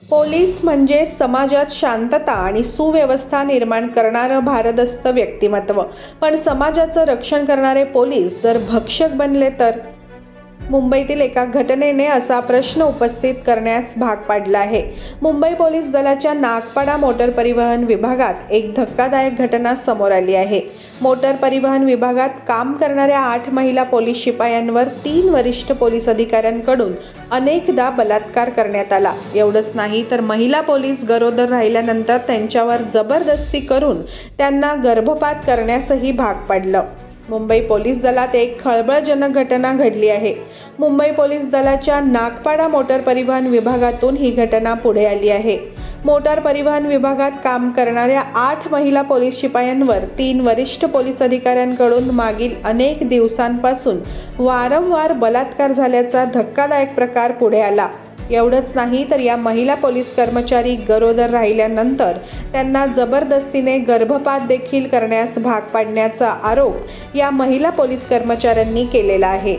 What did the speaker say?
Police म्हणजे समाजात शांतता आणि सुव्यवस्था निर्माण करणारं भारदस्त व्यक्तिमत्व. पण समाजाचं रक्षण करणारे पोलीस जर भक्षक बनले तर? मुंबईतील एका घटनेने असा प्रश्न उपस्थित करण्यास भाग पाडला आहे. मुंबई पोलीस दलाच्या नागपाडा मोटर परिवहन विभागात एक धक्कादायक घटना समोर आली आहे. मोटर परिवहन विभागात काम करणाऱ्या 8 महिला पोलीस शिपायांवर 3 वरिष्ठ पोलीस अधिकाऱ्यांकडून अनेकदा बलात्कार करण्यात आला. एवढंच नाही तर महिला पोलीस गरोदर राहिल्यानंतर त्यांच्यावर जबरदस्ती करून त्यांना गर्भपात करण्यासही भाग पाडलं. मुंबई पोलीस दलात एक खळबळजनक घटना घडली आहे. मुंबई पोलीस दलाच्या नागपाडा मोटर परिवहन विभागातून ही घटना पुढे आली आहे. मोटार परिवहन विभागात काम करणाऱ्या 8 महिला पोलीस शिपायांवर 3 वरिष्ठ पोलीस अधिकाऱ्यांकडून मागील अनेक दिवसांपासून वारंवार बलात्कार झाल्याचा धक्कादायक प्रकार पुढे आला. एवढंच नाही तर या महिला पोलीस कर्मचारी गरोदर राहिल्यानंतर त्यांना जबरदस्तीने गर्भपात देखील करण्यास भाग पाडण्याचा आरोप या महिला पोलीस कर्मचाऱ्यांनी केलेला आहे.